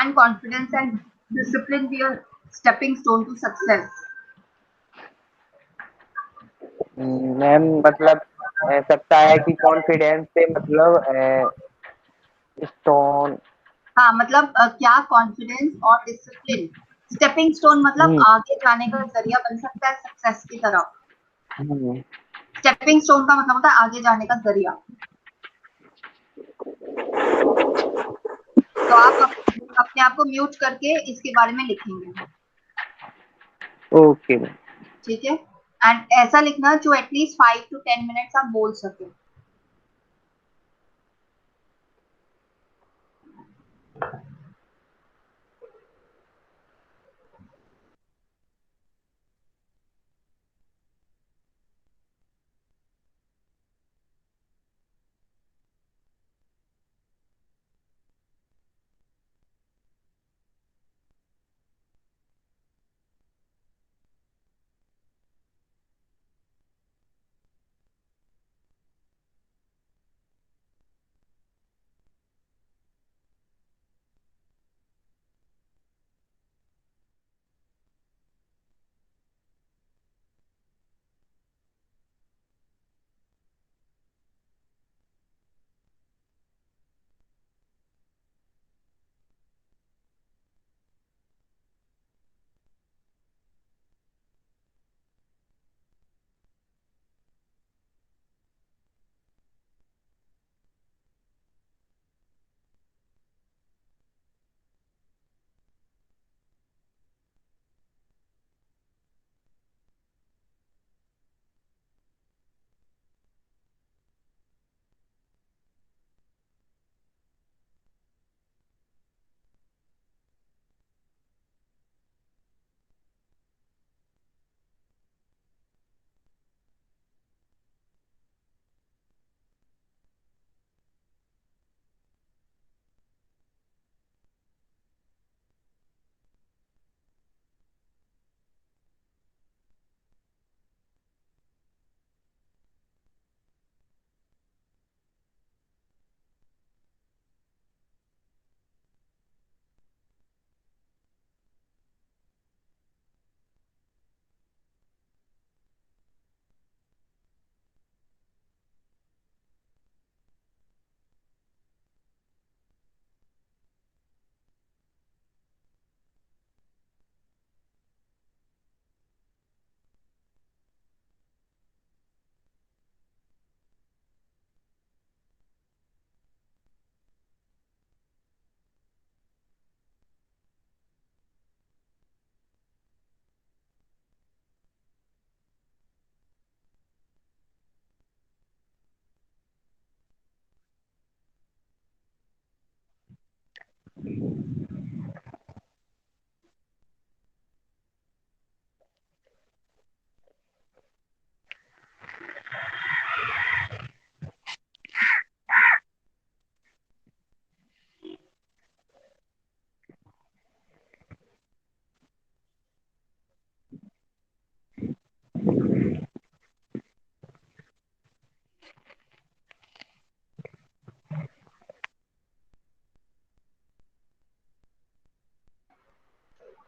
Can confidence and discipline be a stepping stone to success? Ma'am मतलब सकता है कि कॉन्फिडेंस से मतलब स्टोन। हाँ मतलब क्या कॉन्फिडेंस और डिसिप्लिन स्टेपिंग स्टोन मतलब आगे जाने का जरिया बन सकता है सक्सेस की तरफ। स्टेपिंग स्टोन का मतलब होता है आगे जाने का जरिया। तो आप अपने आप को म्यूट करके इसके बारे में लिखेंगे। Okay ma'am. ठीक है, एंड ऐसा लिखना जो एटलीस्ट 5 to 10 मिनट्स आप बोल सके।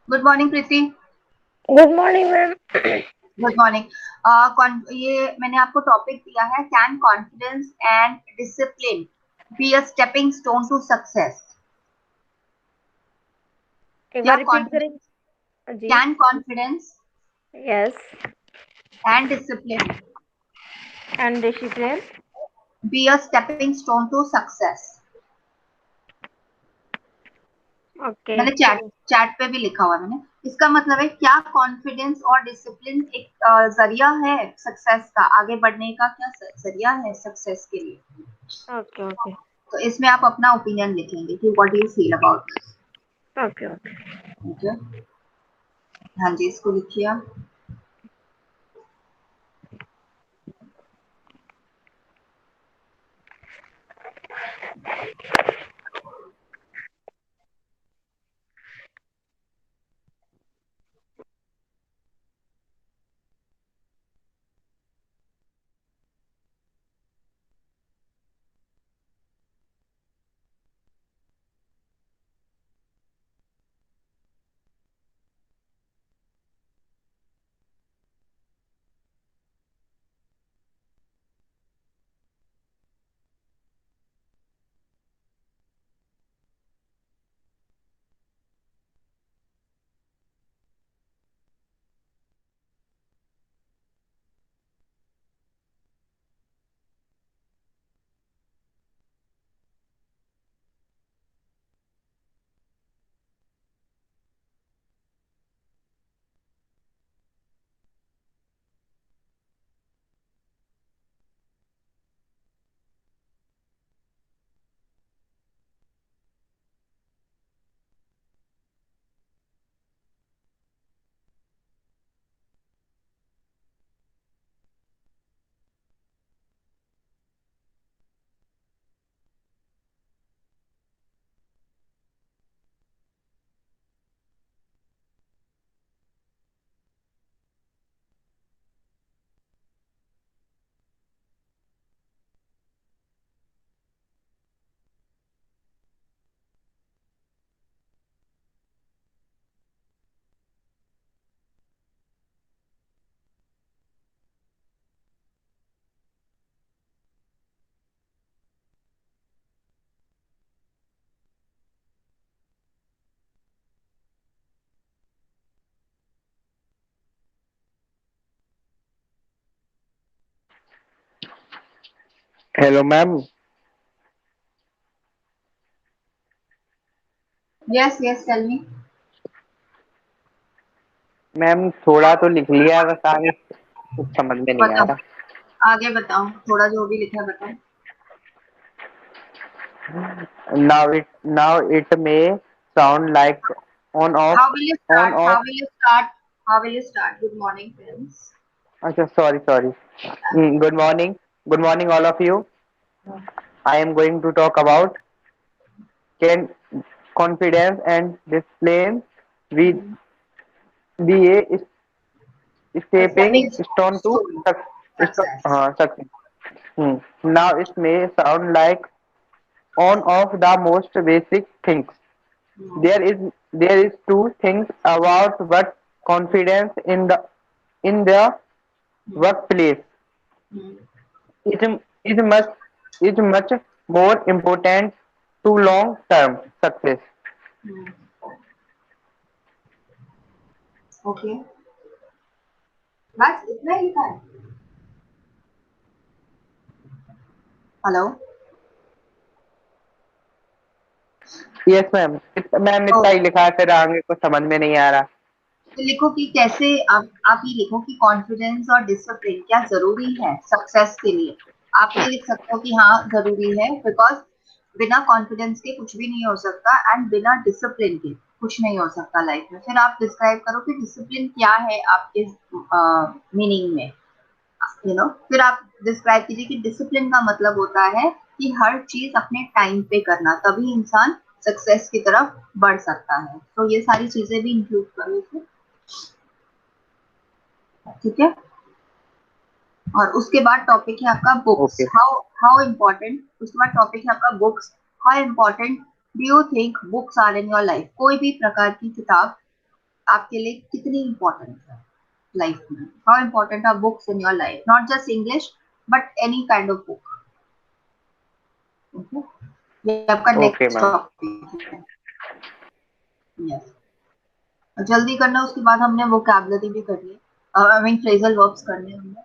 Good morning Preeti. Good morning ma'am. Good morning. ये मैंने आपको टॉपिक दिया है, can confidence and discipline be a stepping stone to success. एक बार रिपीट करें जी। Can confidence yes and discipline be a stepping stone to success. Okay मैंने चैट पे भी लिखा हुआ है मैंने। इसका मतलब है क्या कॉन्फिडेंस और डिसिप्लिन एक जरिया है सक्सेस का, आगे बढ़ने का क्या जरिया है सक्सेस के लिए। ओके ओके तो इसमें आप अपना ओपिनियन लिखेंगे कि what do you feel about this. Okay okay ठीक है, हाँ जी, इसको लिखिए आप। Hello ma'am. Yes, yes, tell me. Ma'am थोड़ा तो लिख लिया, बस आगे कुछ समझ में नहीं आ बताओ, रहा। आगे बताओ, थोड़ा जो भी लिखा है बताओ. Now it may sound like on off How will you on start? off. How will you start? How will you start? Good morning, friends. अच्छा, sorry. Good morning all of you. I am going to talk about can confidence and discipline with Hmm. be a A stepping stepping stone to stone, success. success. Now it may sound like one of the most basic things. Hmm. There is two things about what confidence in the Hmm. workplace. Hmm. It is much more important to long term success. Hmm. Okay. बस इतना ही लिखा है. Hello. Yes ma'am, ma'am ओ, इतना ही लिखा है, फिर आगे कुछ समझ में नहीं आ रहा। तो लिखो कि कैसे आप ये लिखो कि कॉन्फिडेंस और डिसिप्लिन क्या जरूरी है सक्सेस के लिए. आप ये लिख सकते हो कि हाँ जरूरी है, बिकॉज बिना कॉन्फिडेंस के कुछ भी नहीं हो सकता एंड बिना डिसिप्लिन के कुछ नहीं हो सकता लाइफ में. फिर आप डिस्क्राइब करो कि डिसिप्लिन क्या है आपके मीनिंग में, फिर आप डिस्क्राइब कीजिए कि डिसिप्लिन का मतलब होता है कि हर चीज अपने टाइम पे करना, तभी इंसान सक्सेस की तरफ बढ़ सकता है. तो ये सारी चीजें भी इंक्लूड करो इसमें. ठीक है. और उसके बाद टॉपिक है आपका books. Okay. How how important. उसके बाद टॉपिक है आपका books. How important do you think books are in your life. कोई भी प्रकार की किताब आपके लिए कितनी इम्पोर्टेंट है लाइफ में. How important are books in your life, not just English but any kind of book. ये आपका ओके नेक्स्ट मैम। टॉपिक है. यस. जल्दी करना. उसके बाद हमने वोकैबुलरी भी कर ली, आई मीन फ्रेजल वर्ब्स करने हमने.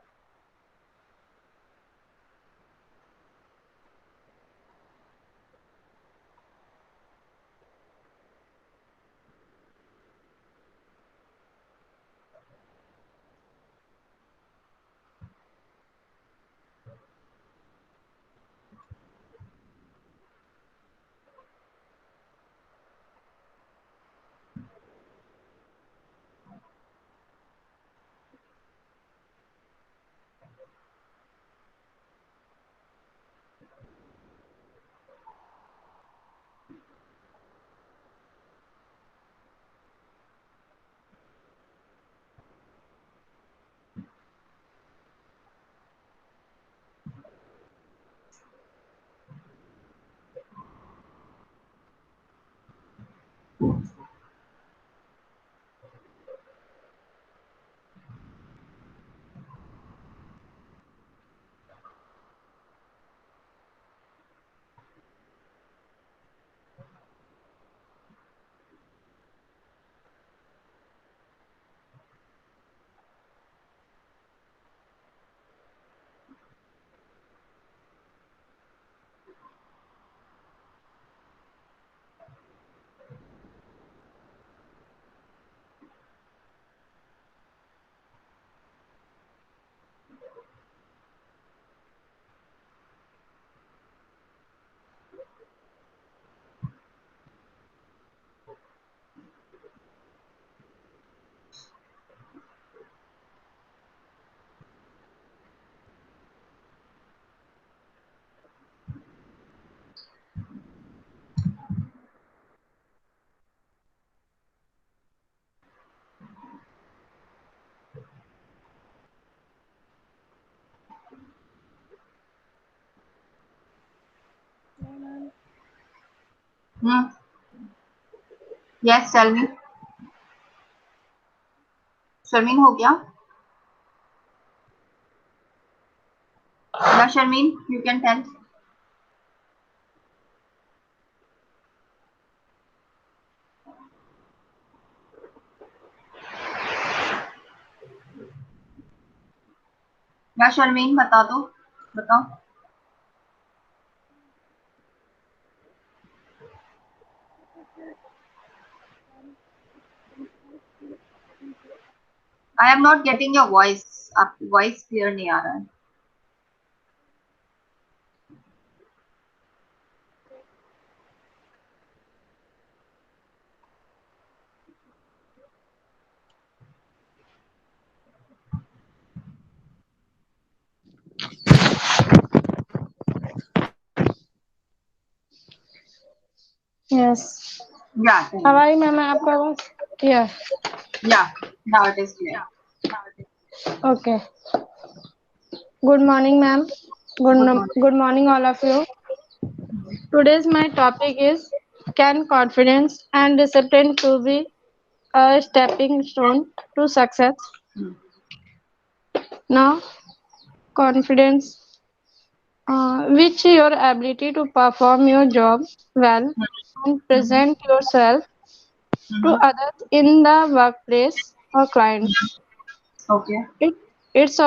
Hmm. Yes, tell me. Sharmeen हो गया. या शर्मीन, यू कैन टेल. या शर्मीन बता दो. बताओ. I am not getting your voice, आपकी वॉइस क्लियर नहीं आ रहा है. Yes. Yeah, tell How me. are you, ma'am? आपका आवाज? Yeah. Yeah, now it is clear. Okay. Good morning, ma'am. Good morning. Good morning, all of you. Today's my topic is, can confidence and discipline to be a stepping stone to success? Hmm. Now, confidence, which your ability to perform your job well and Mm-hmm. present yourself to Mm-hmm. others in the workplace or clients. Okay. It, it's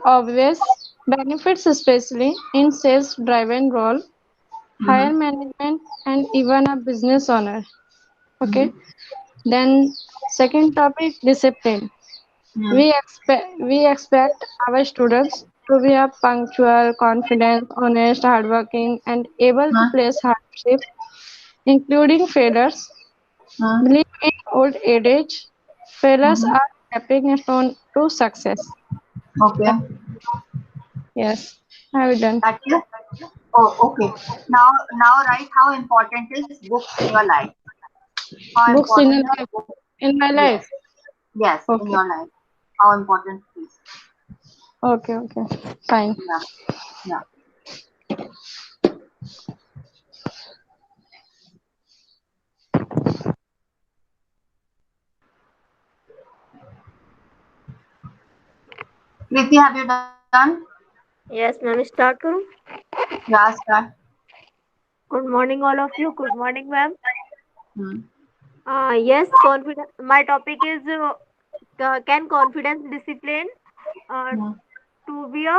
obvious benefits, especially in sales-driven role, Mm-hmm. higher management, and even a business owner. Mm-hmm. Okay. Then second topic, discipline. We expect our students to be a punctual, confident, honest, hardworking, and able to place hardship, including failures. Mm-hmm. Believe in old age, failures Mm-hmm. are stepping stone to success. Okay. Yes, have you done? That is. Oh, okay. Now write how important is books in your life. How Books in important your are life, books? in my life. Yes. Yes, in Okay, your life. How important it is. okay, fine. Yeah. Yeah. Preeti, have you done? Yes, ma'am. Start करूँ? Yeah, start. Good morning, all of you. Good morning, ma'am. Hmm. Yes, confidence. My topic is can confidence discipline uh, Hmm. to be a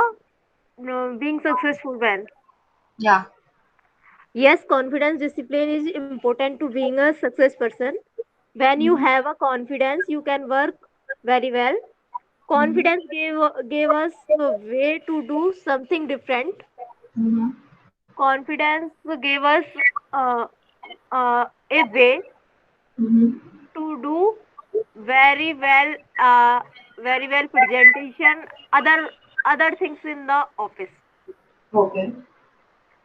being successful man. Yeah. Yes, confidence discipline is important to being a success person. When you Mm-hmm. have a confidence, you can work very well. Mm-hmm. Confidence gave us a way to do something different. Mm-hmm. Confidence gave us uh, a way Mm-hmm. to do very well, very well presentation, other things in the office. Okay.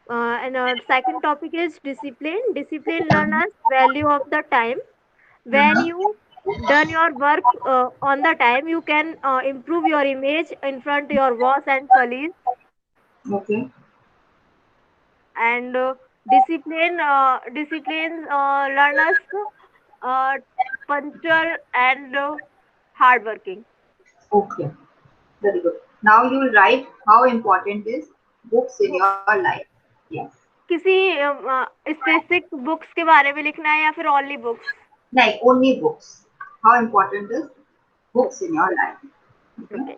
And second topic is discipline. Discipline learn us value of the time. When Mm-hmm. you done your work on the time, you can improve your image in front of your boss and colleagues. Okay. And discipline learn us uh, punctual and hardworking. Okay. Very good. Now you will write how important is books in Books. your life. Yes. किसी specific books के बारे में लिखना है या फिर only books? Like only books. How important is books in your life? Okay. Okay.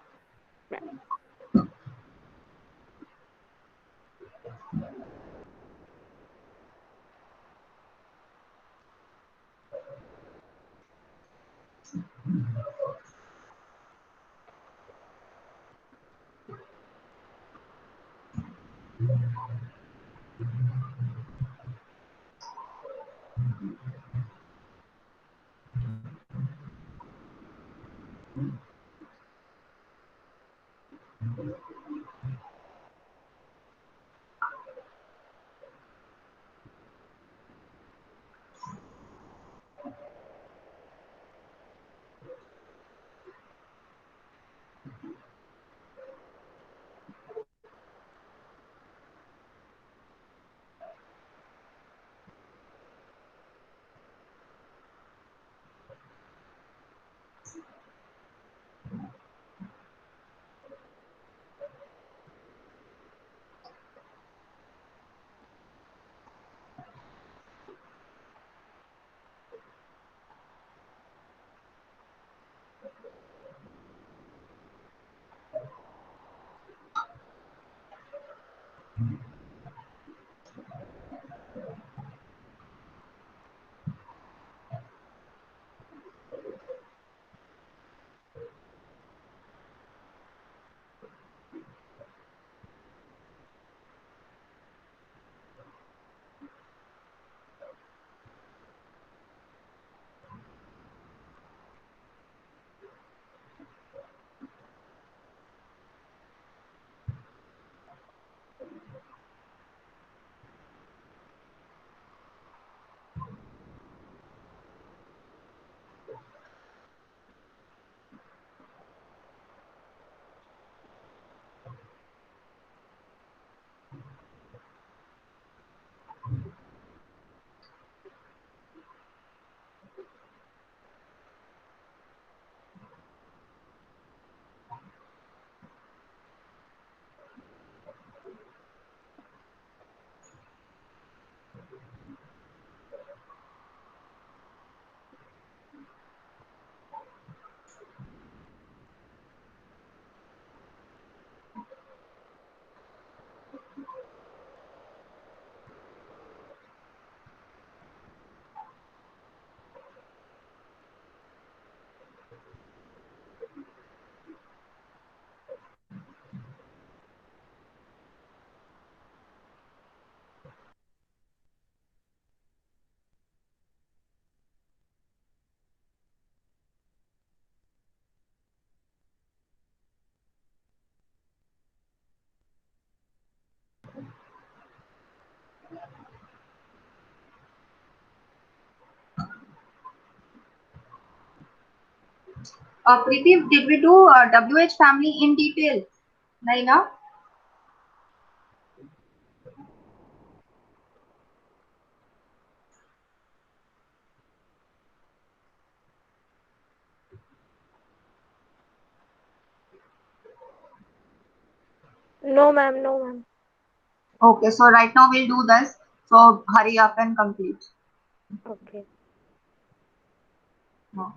Preeti, did we do WH family in detail? नहीं ना? No, ma'am. No, ma'am. Okay, so right now we'll do this. So hurry up and complete. Okay. No.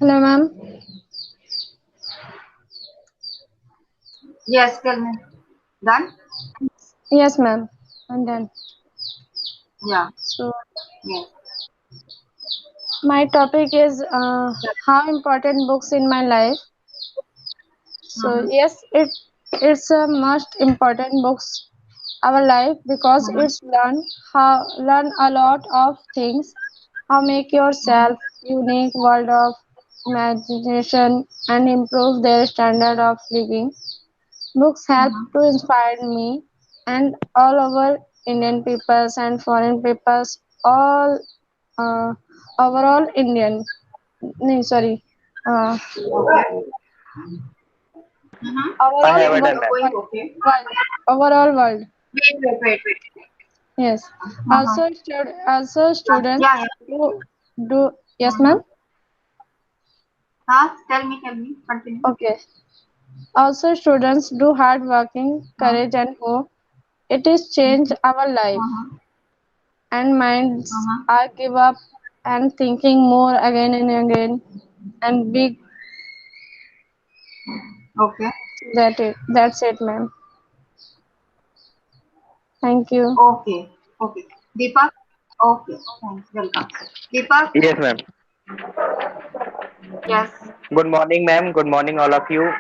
Hello, ma'am. Yes, tell me. Done? Yes, ma'am. I'm done. Yeah. So, Yes. my topic is Yeah. how important books in my life. So, Mm-hmm. yes, it's a most important books our life because Mm-hmm. it's learn a lot of things. How make Mm-hmm. yourself unique world of imagination and improve their standard of living. Books help Mm-hmm. to inspire me and all over Indian peoples and foreign peoples, all uh, overall Indian. No, sorry, uh, Okay. Mm-hmm. I overall Yes, have yes, done, you're ma'am. going okay. world, overall world. Wait. Yes. Uh-huh. Also students Yeah, yeah. do yes, Mm-hmm. ma'am. Tell me. Continue. Okay. Also students do hard working, Uh-huh. courage and hope. It is change our life Uh-huh. and minds Uh-huh. are give up and thinking more again and again and big Okay. that's it, ma'am. Thank you. Okay. Okay. Deepak? Okay. Thanks. Welcome. Deepak? Yes, ma'am. Yes. Good morning, ma'am. Good morning, all of you.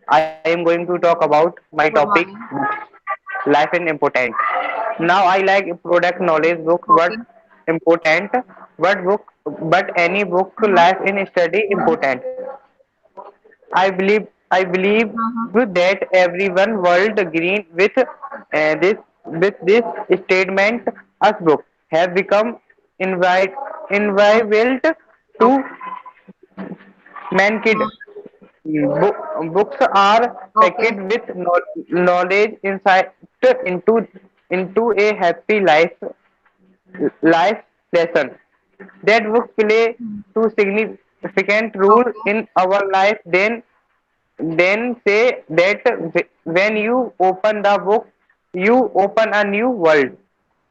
I am going to talk about my Good topic, morning. life and important. Now I like product knowledge book, Okay. but important. But any book Uh-huh. life in study important. I believe Uh-huh. that everyone world green with this statement. Us book have become inviolable to mankind. Books are packed Okay. with knowledge insight into a happy life lesson. That books play Hmm. too significant role Okay. in our life. Then say that when you open the book, you open a new world.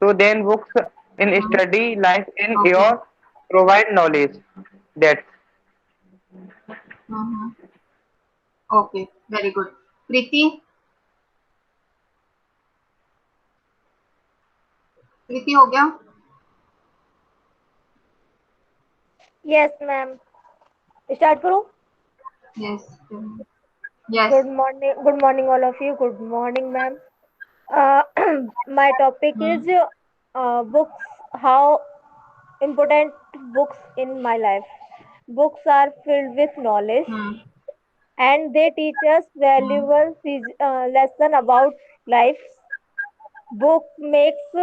So then books in Hmm. study life in Okay. your provide knowledge. That's Mm-hmm. Okay. Very good. Preeti, प्रीति हो गया? Yes, ma'am. Start करूँ? Yes. Yes. Good morning, all of you. Good morning, ma'am. Uh, my topic is Hmm. books. How important books in my life. Books are filled with knowledge, Hmm. and they teach us Hmm. valuable lesson about life. Book makes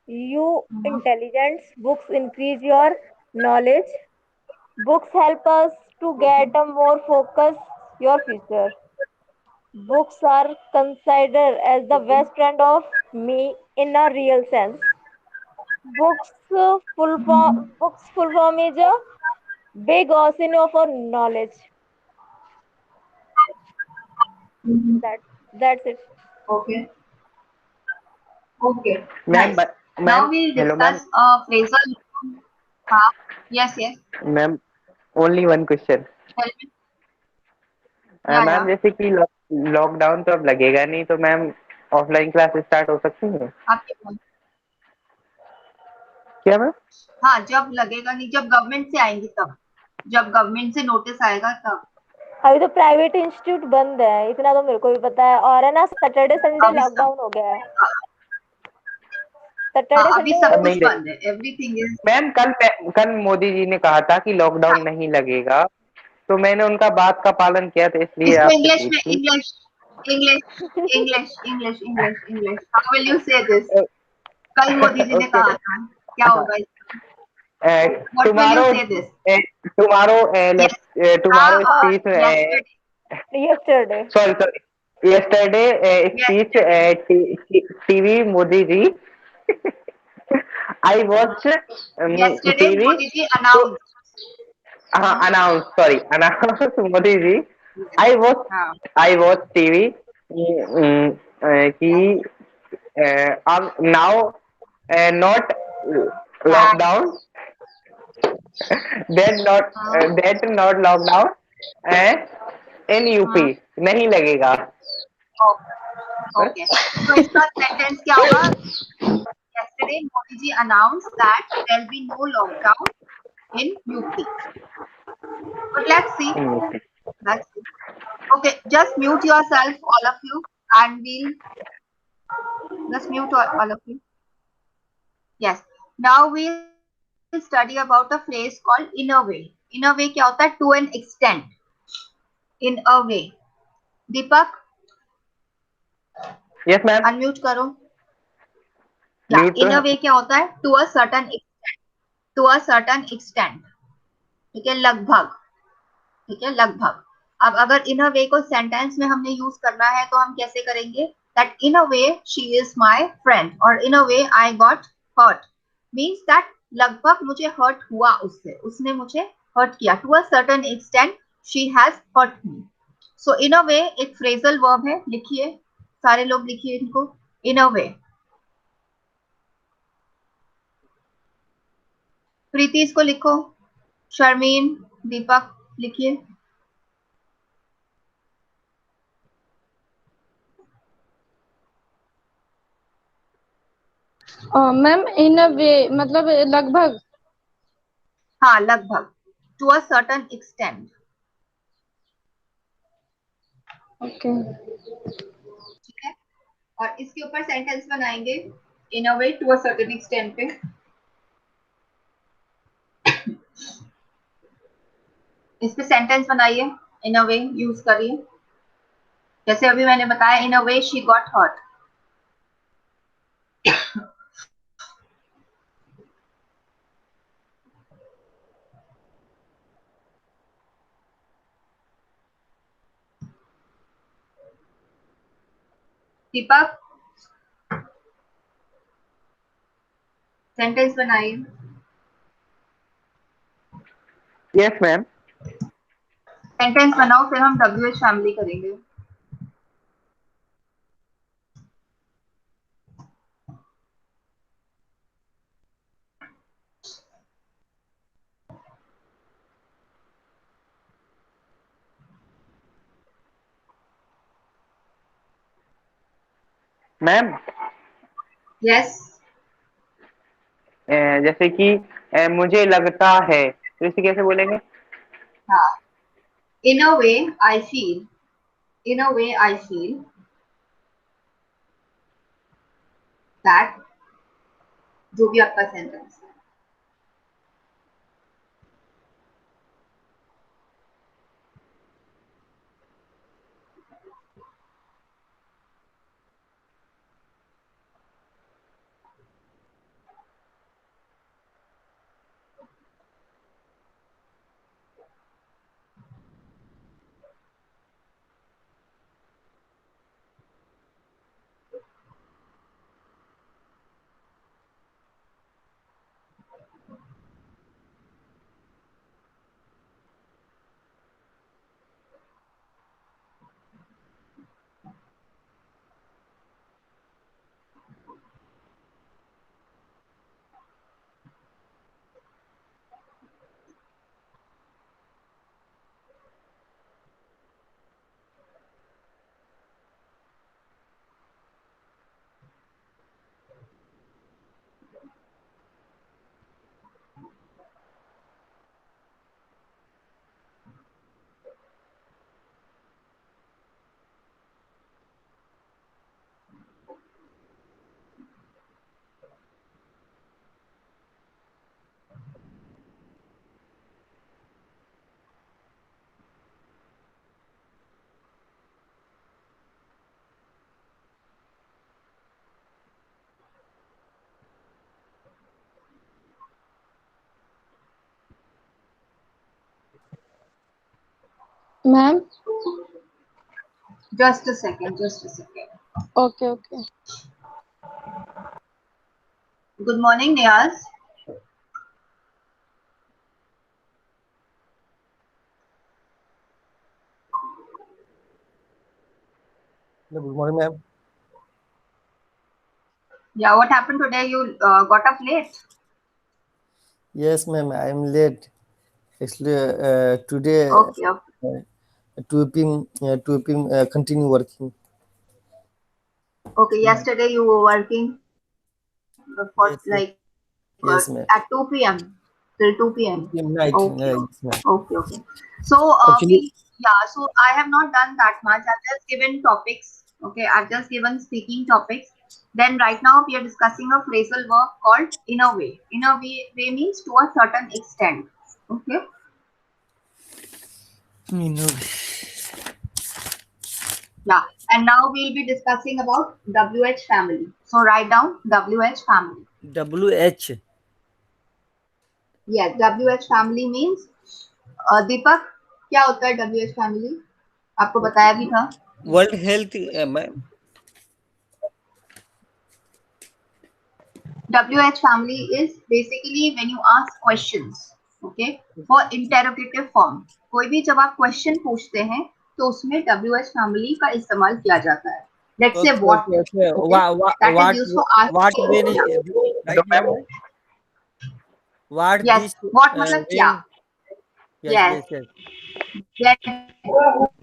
you Hmm. intelligent. Books increase your knowledge. Books help us to Okay. get a more focus your future. Books are considered as the Okay. best friend of me in a real sense. Books full form is a big ocean of our knowledge. Hmm. That that's it. Okay. Okay. ma'am. Nice. Now Ma'am, we'll hello, discuss ma'am. phrasal. हाँ. Yes. Yes. Ma'am, only one question. Tell me. Yeah. Ma'am Yeah. जैसे कि lockdown तो अब लगेगा नहीं, तो ma'am offline class start हो सकती है आपके बोल. क्या मैम? हाँ, जब लगेगा नहीं, जब गवर्नमेंट से आएंगी तब. जब गवर्नमेंट से नोटिस आएगा तब. अभी तो प्राइवेट इंस्टीट्यूट बंद है, इतना तो मेरे को भी पता है। और है ना, सैटरडे संडे अभी सब. लॉकडाउन हो गया है। हाँ, सैटरडे अभी संडे सब अब कुछ नहीं बंद रहे है. Everything is. मैम। कल मोदी जी ने कहा था कि लॉकडाउन नहीं लगेगा, तो मैंने उनका बात का पालन किया, तो इसलिए इसको आपसे इंग्लिश में पूछ ली। English English how will you say this? कल मोदी जी ने ओके। कहा था, क्या होगा इसका? What will you tomorrow say this? Tomorrow yes. Tomorrow हाँ. Speech yesterday. Yesterday sorry yesterday speech yesterday. TV Modi ji. I watch yesterday TV. Modi ji तो announce. हाँ announce sorry announce Modi ji. I watch हाँ. I watch TV कि अब now not lockdown, that not lockdown in UP नहीं लगेगा. Okay. तो इसका sentence क्या होगा? Yesterday, Modi ji announced that there'll be no lockdown in UP. But let's see. Let's see. Okay, just mute yourself, all of you, and we'll just mute all of you. Yes. Now we'll study about a phrase called in a way. In a way क्या होता है? To an extent. In a way. Deepak, Yes ma'am. Unmute करो. या mute तो इन अ है. वे क्या होता है? To a certain extent. To a certain extent. ठीक है, लगभग. ठीक है, लगभग. अब अगर इन अ वे को सेंटेंस में हमने यूज करना है तो हम कैसे करेंगे? That in a way she is my friend, और in a way I got hurt. Means that लगभग मुझे हर्ट हुआ उससे, उसने मुझे हर्ट किया. To a certain extent she has hurt me. So in a way एक फ्रेजल वर्ब है. लिखिए, सारे लोग लिखिए इनको. इन अ वे. प्रीति इसको लिखो. शर्मीन, दीपक लिखिए. मैम इन अ वे मतलब लगभग. हाँ, लगभग. To a certain extent. Okay. ठीक है, और इसके ऊपर सेंटेंस बनाएंगे. in a way to a certain extent पे इस पे सेंटेंस बनाइए, in a way यूज करिए। जैसे अभी मैंने बताया, in a way she got hurt। Deepak sentence बनाइए। Yes ma'am. सेंटेंस बनाओ, फिर हम WH फैमिली करेंगे। Ma'am yes. जैसे कि मुझे लगता है, तो इसे कैसे बोलेंगे? हाँ, in a way I feel, in a way I feel that, जो भी आपका सेंटेंस है। Ma'am? Just a second, just a second. Okay, okay. Good morning, Niyaz. Good morning, ma'am. Yeah, what happened today? You got up late. Yes, ma'am. I am late. Actually, today Okay, okay. 2 p.m. Continue working. Okay, yesterday you were working for Yes, like yes, ma'am. at 2 p.m. till 2 p.m. 2 p.m. night. Okay, Yes, ma'am. okay, okay. So Actually, so I have not done that much. I've just given topics. Okay, I've just given speaking topics. Then right now we are discussing a phrasal verb called in a way. In a way means to a certain extent. Okay. Yeah. And now we'll be discussing about WH family. So write down WH family. WH. Yes, WH family means दीपक क्या होता है WH family? आपको बताया भी था। World Health, ma'am. WH family is basically when you ask questions, okay, for interrogative form. कोई भी जब आप क्वेश्चन पूछते हैं तो उसमें WH family का इस्तेमाल किया जाता है। Let's say Okay, what, okay, okay. okay, that is used for What when asking. right now? What Yes, this what मतलब क्या? when? Yes, Yes, yes, yes. get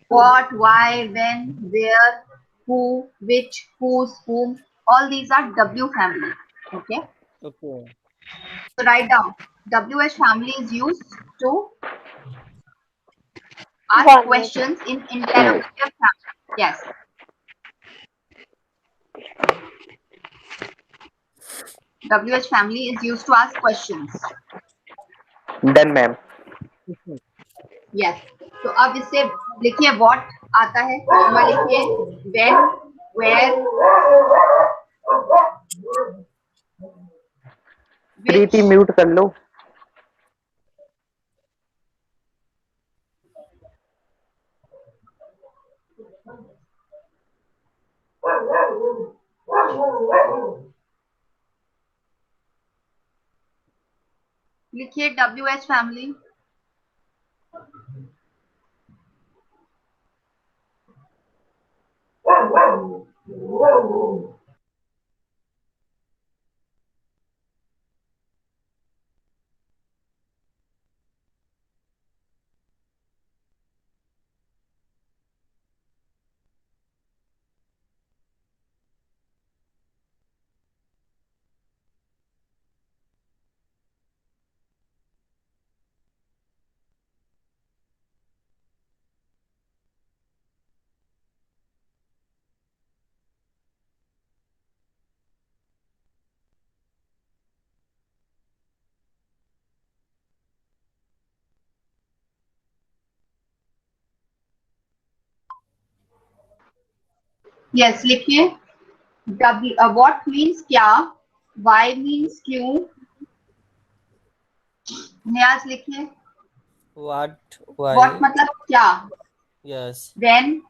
what, why, when, where, who, which, whose, whom. All these are W family. Okay. Okay. So write down. WH family is used to ask One minute. questions in interrogative family. Yes. WH family is used to ask questions. Done, ma'am. Yes. तो अब इससे लिखिए what आता है, comma लिखिए when, where, Preeti which, mute कर लो. लिखिए WH family. Yes, लिखिए what means क्या, why means क्यों. न्याज लिखिए What? Why? what मतलब क्या, Yes. when,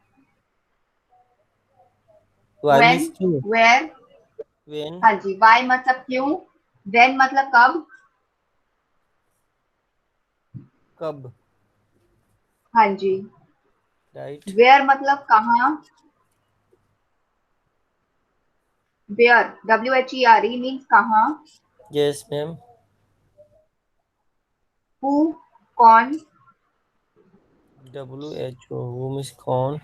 Why when, means true. where. When? हाँ जी. why मतलब क्यों, when मतलब कब. Kab. हाँ जी. Right. where मतलब कहाँ. where, WHERE means कहाँ. Yes, ma'am. who, कौन. WHO. Who means कौन?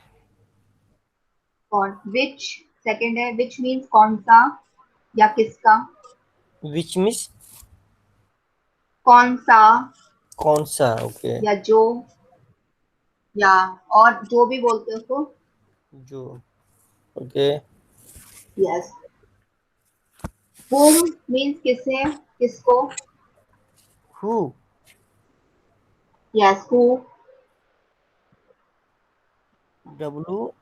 कौन. which, सेकंड है. which means कौन सा या किसका. Which means कौन सा कौन सा. Okay. या जो, या और जो भी बोलते हैं उसको. जो. Okay. यस. whom means किसे, किसको. Who? Yes. who, W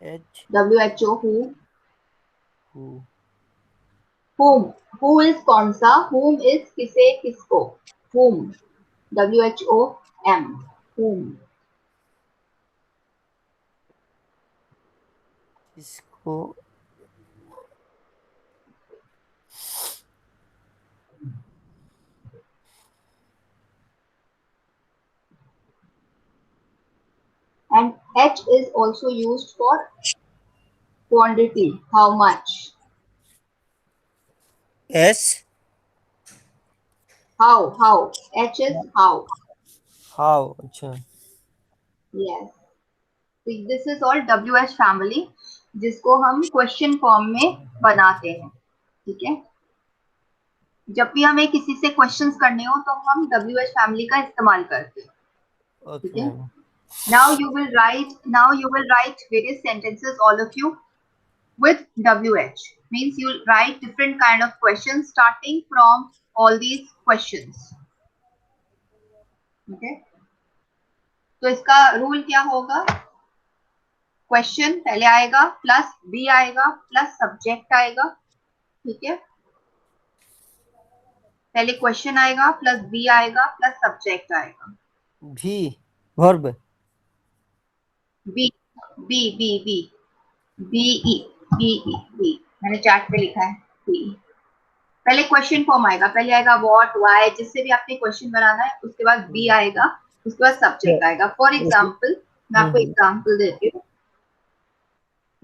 H. WHO. who. Who? who is कौन सा, whom is किसे, किसको. whom, WHOM, whom. किसको. And H is also used for quantity, how much. S. how, H is how. How. अच्छा. Yes. So this is all WH family जिसको हम question form में बनाते हैं. ठीक है. जब भी हमें किसी से क्वेश्चंस करने हो तो हम WH फैमिली का इस्तेमाल करते हैं. Okay, ठीक है. ma'am. Now you will write various sentences, all of you, with WH. Means you'll write different kind of questions starting from all these questions. Okay. तो इसका रूल क्या होगा. क्वेश्चन पहले आएगा प्लस बी आएगा प्लस सब्जेक्ट आएगा. ठीक है. पहले क्वेश्चन आएगा प्लस बी आएगा प्लस सब्जेक्ट आएगा. V. Verb. B B B B B E B E B. मैंने चैट पे लिखा है बी. पहले क्वेश्चन फॉर्म आएगा. पहले आएगा व्हाट, व्हाई, जिससे भी आपने क्वेश्चन बनाना है. उसके बाद बी आएगा. उसके बाद सब्जेक्ट आएगा. फॉर एग्जाम्पल मैं आपको एग्जाम्पल देती हूँ.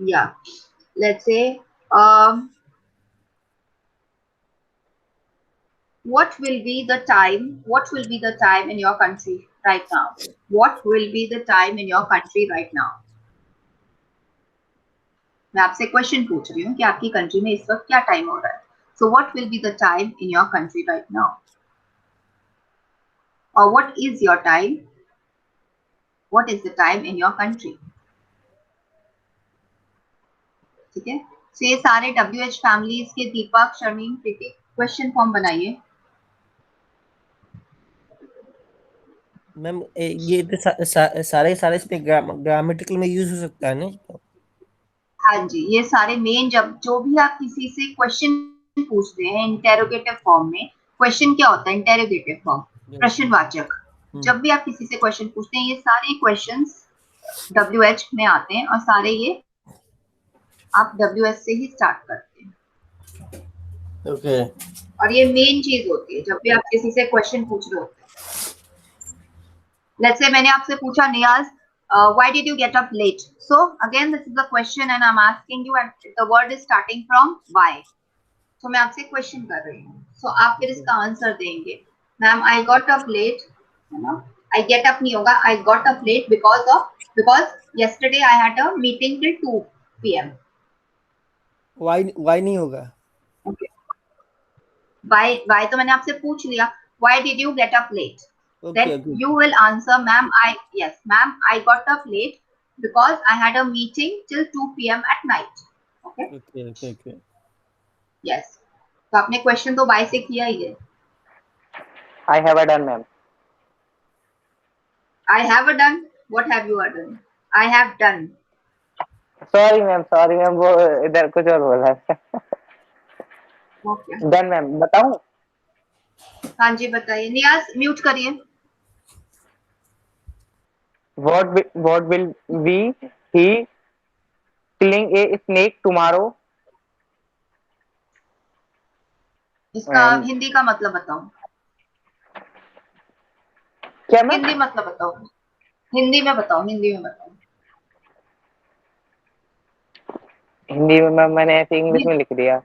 या let's say what will be the time in your country right now. What will be the time in your country right now. मैं आपसे क्वेश्चन पूछ रही हूँ कि आपकी कंट्री में इस वक्त क्या टाइम हो रहा है. So what will be the time in your country right now? Or what is your time? What is the time in your country? ठीक है. So ये सारे WH फैमिलीज के दीपक, शर्मीन, प्रीति क्वेश्चन फॉर्म बनाइए। मैम ये तो सारे सारे इस पे ग्रामेटिकल में यूज हो सकता है ना? हाँ जी, ये सारे मेन, जब जो भी आप किसी से क्वेश्चन पूछते हैं इंटेरोगेटिव फॉर्म में, क्वेश्चन क्या होता है इंटेरोगेटिव फॉर्म, प्रश्नवाचक। जब भी आप किसी से क्वेश्चन पूछते हैं, ये सारे क्वेश्चंस WH में आते हैं और सारे ये आप WH से ही स्टार्ट करते हैं। ओके। और ये मेन चीज होती है जब भी आप किसी से क्वेश्चन पूछ रहे होते हैं। लेट्स से मैंने आपसे पूछा, नियाज, why did you get up late? So again this is a question and I'm asking you and the word is starting from why. So मैं आपसे क्वेश्चन कर रही हूँ, so आप फिर इसका आंसर देंगे। Ma'am I got up late, है ना, I get up नहीं होगा, I got up late because yesterday I had a meeting till 2 PM. why नहीं होगा? Okay. Why तो मैंने आपसे पूछ लिया, why did you get up late? Then okay. you will answer, ma'am, I got up late because I had a meeting till 2 PM at night. okay. Yes. तो आपने question तो why से किया ही है। I have done, ma'am. I have done. What have you done? I have done. Sorry, ma'am, वो इधर कुछ और बोला है। Okay. Done, ma'am. बताऊं? हाँ जी बताइए। नियाज म्यूट करिए। What will be he killing a snake tomorrow? इसका And हिंदी का मतलब बताओ। क्या मैम? हिंदी मतलब बताओ। हिंदी में बताओ, हिंदी में बताओ। हिंदी में मैम मैंने ऐसे इंग्लिश में लिख दिया।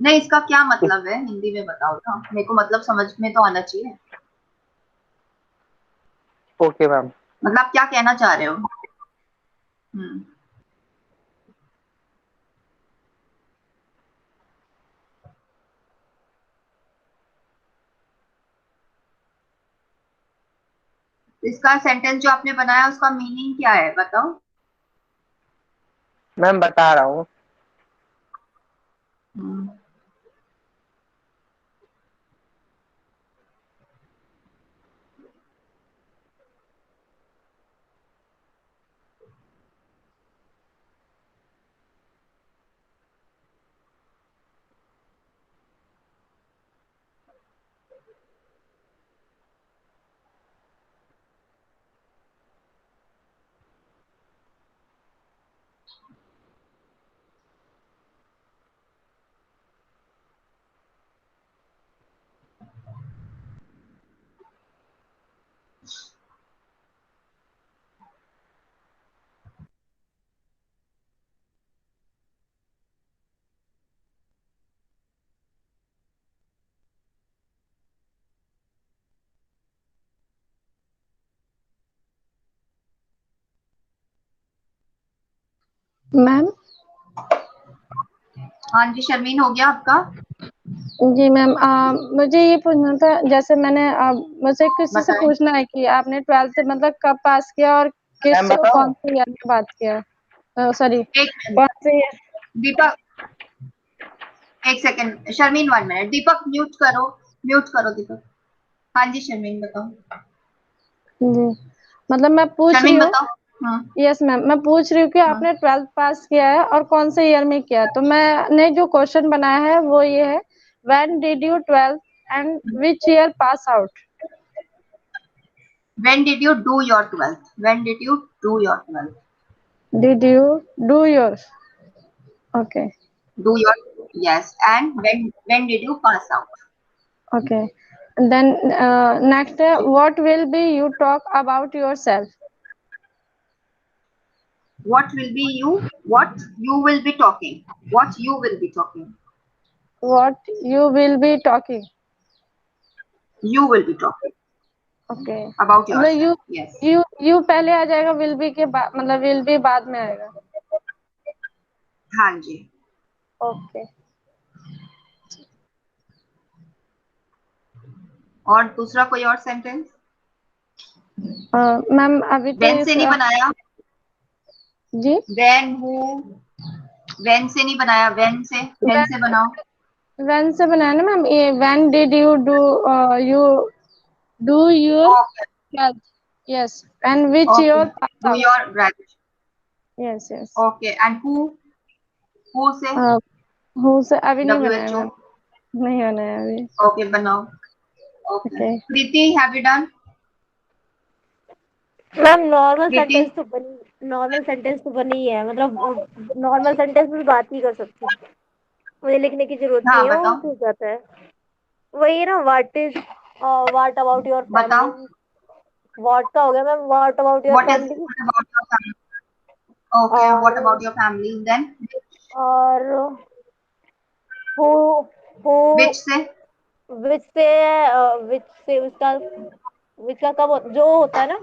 नहीं, इसका क्या मतलब है हिंदी में बताओ ना, मेरे को मतलब समझ में तो आना चाहिए। Okay ma'am. मतलब क्या कहना चाह रहे हो? इसका सेंटेंस जो आपने बनाया उसका मीनिंग क्या है बताओ। मैम बता रहा हूँ। मैम। हाँ जी शर्मीन, हो गया आपका? जी मैम, मुझे ये पूछना था, जैसे मैंने मुझे किसी से बताएं। पूछना है कि आपने 12th मतलब कब पास किया और मैम किस बताओ। कौन से ईयर में बात किया, सॉरी एक कौन से ईयर? दीपक, एक सेकंड शर्मीन, 1 मिनट। दीपक म्यूट करो दीपक। हाँ जी शर्मीन बताओ। जी मतलब मैं पूछ रही शर्मीन हूँ। बताओ। हाँ यस मैम, मैं पूछ रही हूँ कि हाँ। आपने 12th पास किया है और कौन से ईयर में किया। तो मैंने जो क्वेश्चन बनाया है वो ये है, when did you 12th and which year pass out? When did you do your 12th? When did you do your 12th? Did you do your? Okay. Do your, yes, and when did you pass out? Okay. And then next, what will be you talk about yourself? What will be you? What you will be talking? What you will be talking? What you will be talking? You will be talking Okay. about मतलब yourself. Yes. you पहले आ जाएगा, will be के बाद, मतलब will be बाद में आएगा। हाँ जी। Okay. और दूसरा कोई और सेंटेंस? मैम अभी तो When से नहीं बनाया? जी When, who? when से नहीं बनाया, when से बनाओ। when से बनाया ना मैम, ये when did you do your Okay, graduation? Yes, and which okay. year pass Do out? your graduation. Yes. Okay, and who से? who से अभी नहीं बनाया WHO. मैम, नहीं बनाया अभी। Okay, बनाओ। Okay. Okay. Preeti, have you done? Ma'am normal Preeti? Sentence तो बनी है, मतलब नॉर्मल सेंटेंस में बात ही कर सकती हूँ, मुझे लिखने की जरूरत हाँ नहीं है, वो बताओ, हो जाता है। वही ना, व्हाट अबाउट योर बताओ। फैमिली, व्हाट का हो गया ma'am, what about your What is family. what about your family? Okay, what about your family then? और हु हु Which से? विच का कब जो होता है ना,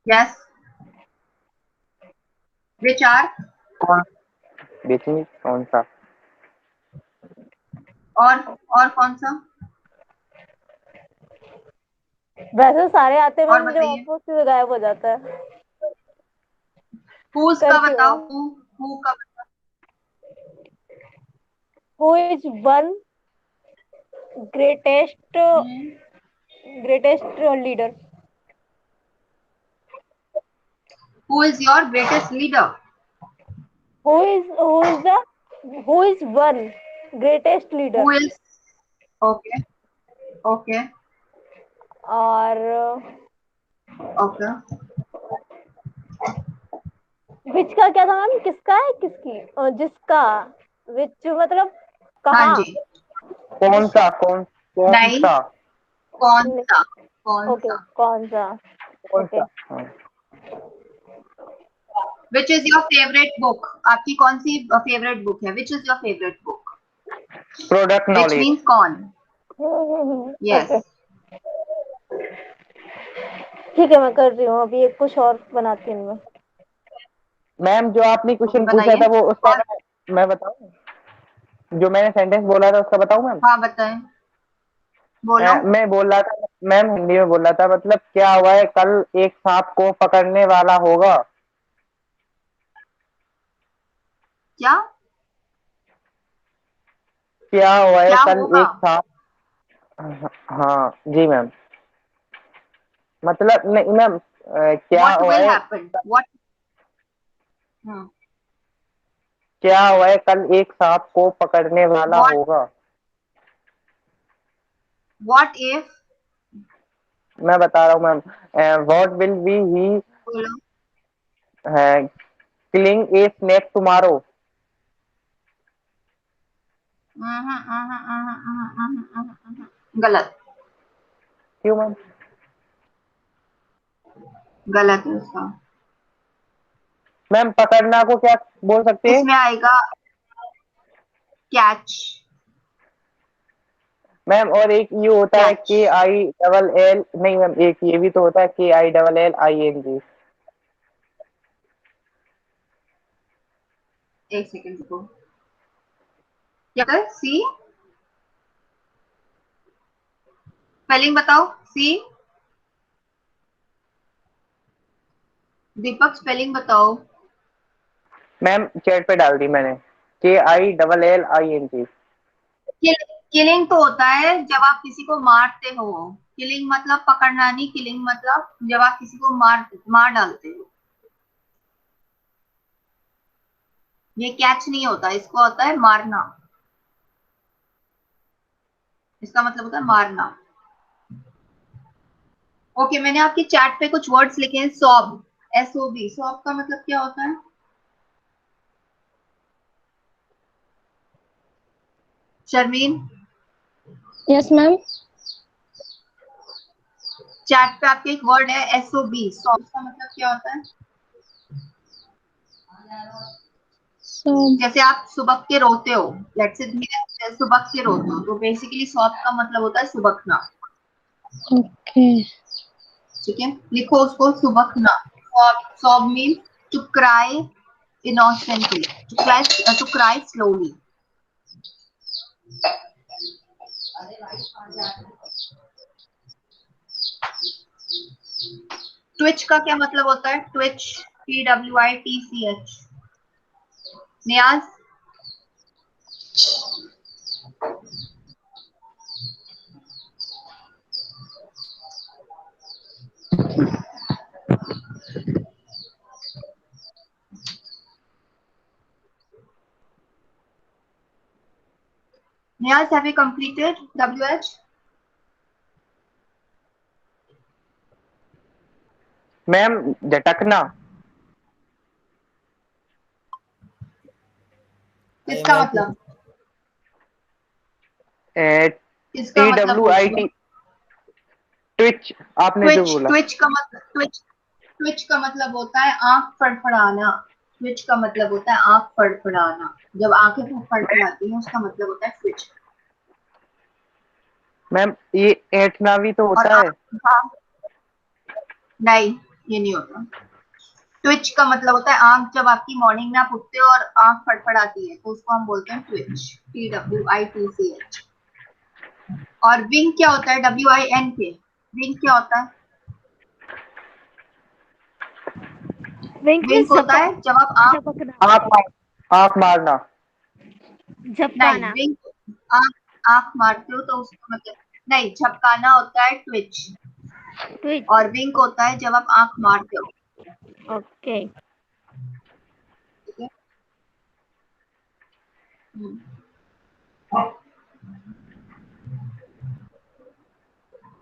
Yes. Which are? कौन बेसिकली कौन सा? और कौन सा? वैसे सारे आते हैं और मैम, मुझे बताइए। ऑपोजिट गायब हो जाता है। Who's का करती बताओ, हूँ। who का बताओ। Who is one greatest leader, Who is your greatest leader? Who is one greatest leader. Who is? Okay, okay, और okay. विच का क्या था मैम, किसका है, किसकी, जिसका, विच मतलब हाँ कहाँ, जी। कौन सा? कौन नहीं, सा? कौन सा? कौन ओके, सा? कौन सा, कौन ओके। सा? हाँ। Which is your favorite book? आपकी कौन सी favorite book है? Which is your favorite book? Product Which knowledge. means कौन? Yes. ओके, ठीक है, मैं कर रही हूँ अभी, एक कुछ और बनाती हूँ मैं। मैम जो आपने Okay, क्वेश्चन पूछा बनाइए। था वो उसका और मैं बताऊं? जो मैंने सेंटेंस बोला था उसका बताऊं मैम? हाँ बताएं, बोलो। मैं बोल रहा था मैम, हिंदी में बोल रहा था, मतलब क्या हुआ है कल एक सांप को पकड़ने वाला होगा। क्या? क्या हुआ है क्या कल होगा? एक सांप। हाँ जी मैम, मतलब नहीं मैम, क्या What हुआ will है, happen? What? Hmm. क्या हुआ है कल एक सांप को पकड़ने वाला What? होगा। What if? मैं बता रहा हूँ मैम, व्हाट विल बी ही बोलो। Killing a snake tomorrow. गलत, क्यों मैम? गलत है उसका। मैम पकड़ना को क्या बोल सकते हैं इसमें आएगा कैच। मैम? और एक ये होता है कैच। KILL, नहीं मैम, एक ये भी तो होता है KILLING। एक सेकंड रुको, क्या है? सी स्पेलिंग बताओ। सी, दीपक स्पेलिंग बताओ। मैम चैट पे डाल दी मैंने, KILLING। किलिंग तो होता है जब आप किसी को मारते हो। किलिंग मतलब पकड़ना नहीं, किलिंग मतलब जब आप किसी को मार डालते हो। ये कैच नहीं होता, इसको होता है मारना। इसका मतलब होता है मारना। ओके, मैंने आपकी चैट पे कुछ वर्ड्स लिखे हैं। सॉब, SOB, सॉब का मतलब क्या होता है? Sharmin, Yes ma'am. चैट पे आपके एक वर्ड है SOB, सॉब का मतलब क्या होता है? So जैसे आप सुबक के रोते हो, लेट्स से सुबक के रोते हो, तो बेसिकली सॉब का मतलब होता है सुबकना। okay. ठीक है, लिखो उसको, सुबकना। Sob means to cry innocently, to cry slowly. Twitch का क्या मतलब होता है? Twitch, TWITCH। Niyaz, Niyaz, have you completed WH? Ma'am झटकना। किसका मतलब? किसका टी मतलब डब्ल्यू आई टी, ट्विच। आपने जो बोला। ट्विच का मतलब होता है आंख फड़फड़ाना। ट्विच का मतलब होता है आंख फड़फड़ाना। जब आंखें फड़फड़ाती हैं उसका मतलब होता है ट्विच। मैम ये ऐंठना भी तो और होता है। हाँ, नहीं, ये नहीं होता। ट्विच का मतलब होता है आंख, जब आपकी मॉर्निंग में आप उठते हो और आंख फड़फड़ाती है तो उसको हम बोलते हैं ट्विच। TWITCH। और विंग क्या होता है? WINK। विंग क्या होता है? विंक होता है जब आप आंख, आंख मारना। नहीं, झपकाना। विंक आंख मारते हो तो उसका मतलब, नहीं, झपकाना होता है ट्विच। ट्विच। और विंक होता है जब आप आंख मारते हो। ओके। ठीक है।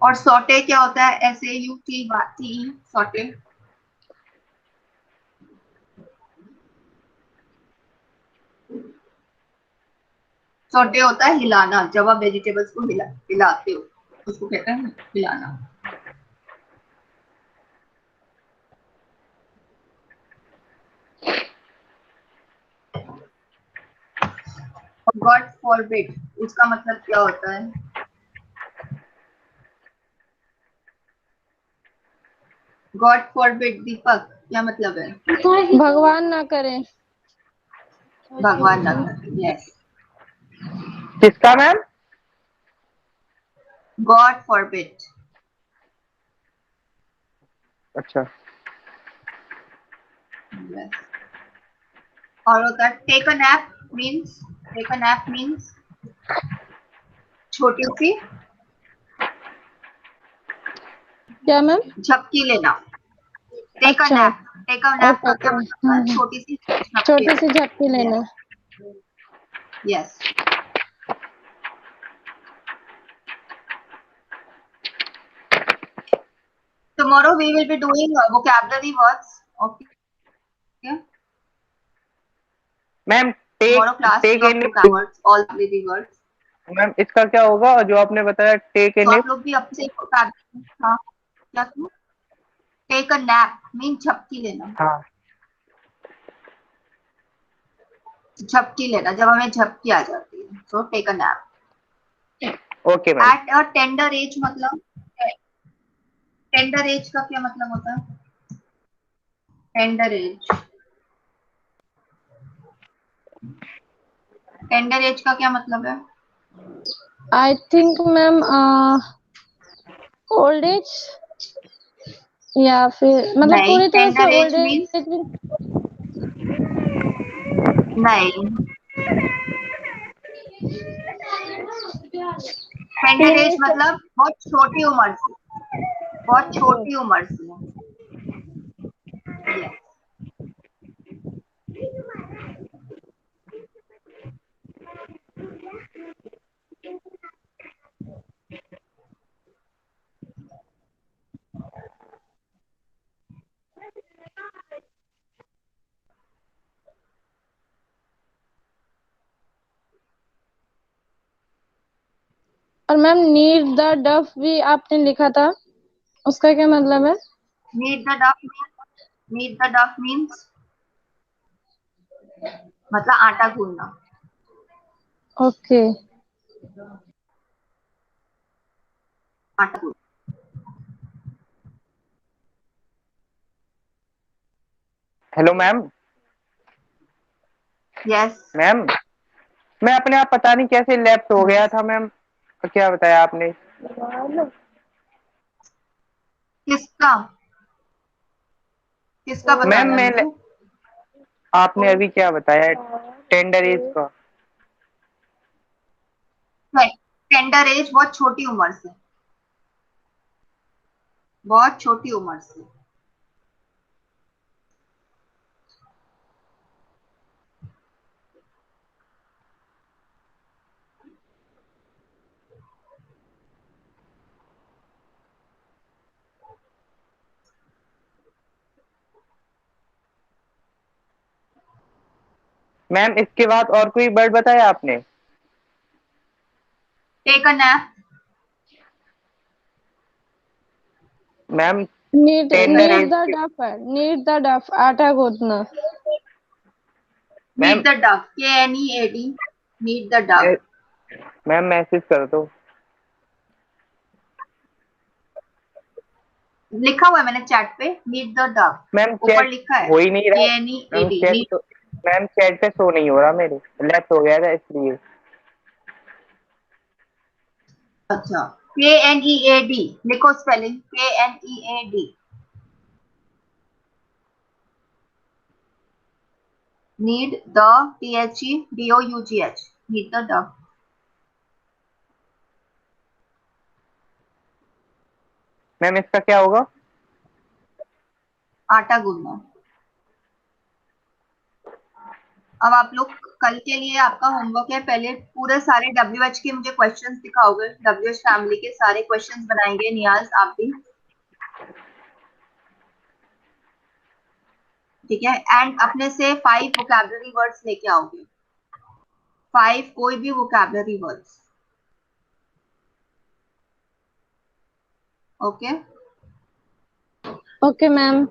और सॉटे क्या होता है? SAUTE, saute. सॉटे होता है हिलाना। जब आप वेजिटेबल्स को हिलाते हो उसको कहते हैं हिलाना। गॉड फॉरबिड, उसका मतलब क्या होता है? गॉड फॉरबिड, दीपक, क्या मतलब है? भगवान ना करे। भगवान ना करे। यस, किसका मैम? God forbid. अच्छा। यस। और होता है टेक अ नैप मीन्स, छोटी सी क्या मैम? झपकी लेना। टेक अ अच्छा, नैप, का ओके क्या ओके। मतलब होता है? छोटी सी झपकी छोटी सी लेना। झपकी लेना। Yes. Tomorrow we will be doing vocabulary words. Okay. Ma'am take, Tomorrow class take of in. vocab words, all vocabulary words. Ma'am इसका क्या होगा जो आपने बताया, टेक तो इन? आप लोग भी अब से vocabulary, हाँ, क्या? टेक अ नैप मीन झपकी लेना। हाँ। झपकी लेना, जब हमें झपकी आ जाती है तो take a nap. Okay ma'am. At a tender age मतलब, टेंडर एज का क्या मतलब होता है? टेंडर एज, टेंडर एज का क्या मतलब है? I think ma'am old age, या फिर मतलब नहीं, पूरी तरह से tender old age means, age. नहीं, टेंडर एज टीनेज। मतलब बहुत छोटी उम्र से, बहुत छोटी उम्र से। यस। और मैम नीड द डफ भी आपने लिखा था, उसका क्या मतलब है? नीड द डफ मीन्स मतलब आटा गूंदना। ओके। आटा गूंदना। Hello ma'am. यस। मैम मैं अपने आप पता नहीं कैसे लेफ्ट हो गया था मैम। तो क्या बताया आपने? किसका किसका मैम बताया मैं, हमको? आपने अभी क्या बताया? टेंडर एज का। टेंडर एज बहुत छोटी उम्र से, बहुत छोटी उम्र से। मैम इसके बाद और कोई वर्ड बताया आपने? Take a nap, ma'am knead tender knead age the dough है, नीड द डफ, आटा गूंथना। Ma'am, knead the dough, KNEAD, knead the dough. Ma'am message कर दो। लिखा हुआ है मैंने चैट पे, नीड द डफ, मैम ऊपर चैट लिखा है हो ही नहीं रहा। Ma'am KNEAD, chat knead. तो, मैम चैट पे शो नहीं हो रहा, मेरे लेफ्ट हो गया था इसलिए। अच्छा, KNEAD लिखो, spelling KNEAD। Knead the, THEDOUGH, need the dough. Ma'am इसका क्या होगा? आटा गूंदना। अब आप लोग कल के लिए आपका होमवर्क है, पहले पूरे सारे WH के मुझे क्वेश्चंस दिखाओगे, WH फैमिली के सारे क्वेश्चंस बनाएंगे, नियाज आप भी, ठीक है। एंड अपने से 5 वोकैबुलरी वर्ड्स लेके आओगे, 5 कोई भी vocabulary words, okay. Okay ma'am.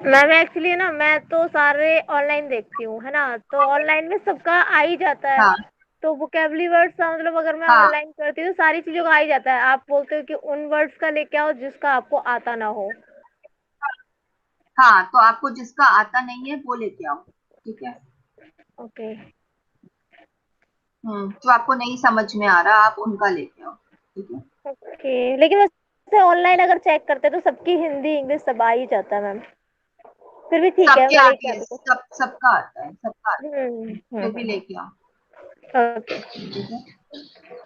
Ma'am actually ना मैं तो सारे ऑनलाइन देखती हूँ, है ना, तो ऑनलाइन में सबका आ ही जाता है। हाँ तो वोकेबुलरी वर्ड्स का मतलब अगर मैं हाँ ऑनलाइन करती हूँ तो सारी चीजों का आ ही जाता है। आप बोलते हो कि उन वर्ड्स का लेके आओ जिसका आपको आता ना हो। हाँ, तो आपको जिसका आता नहीं है वो लेके आओ, ठीक है। ओके। जो आपको नहीं समझ में आ रहा आप उनका लेके आओ, ठीक है। ओके, लेकिन वैसे ऑनलाइन अगर चेक करते हैं तो सबकी हिंदी इंग्लिश सब आ ही जाता है मैम। फिर भी ठीक है, सबके मैं लेके आती है, आती हूँ। सबका आता है, सबका आता है, फिर भी लेके आओ, ओके। ठीक है।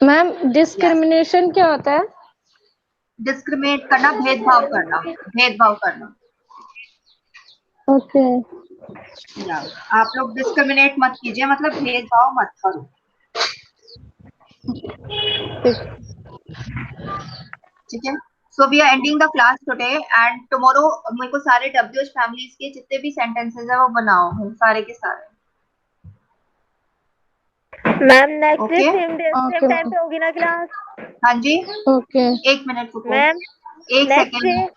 मैम यस, डिस्क्रिमिनेशन क्या होता है? डिस्क्रिमिनेट करना, भेदभाव करना, भेदभाव करना। ओके। या आप लोग डिस्क्रिमिनेट मत कीजिए, मतलब भेदभाव मत करो, ठीक है। So we are ending the class today and tomorrow मेरे को सारे WH फैमिलीज के जितने भी सेंटेंसेस है वो बनाओ, सारे के सारे, ma'am next day okay. Same time पे होगी ना क्लास? हाँ जी, ओके। 1 मिनट रुको, मैम 1 नेक्स्ट सेकेंड, डे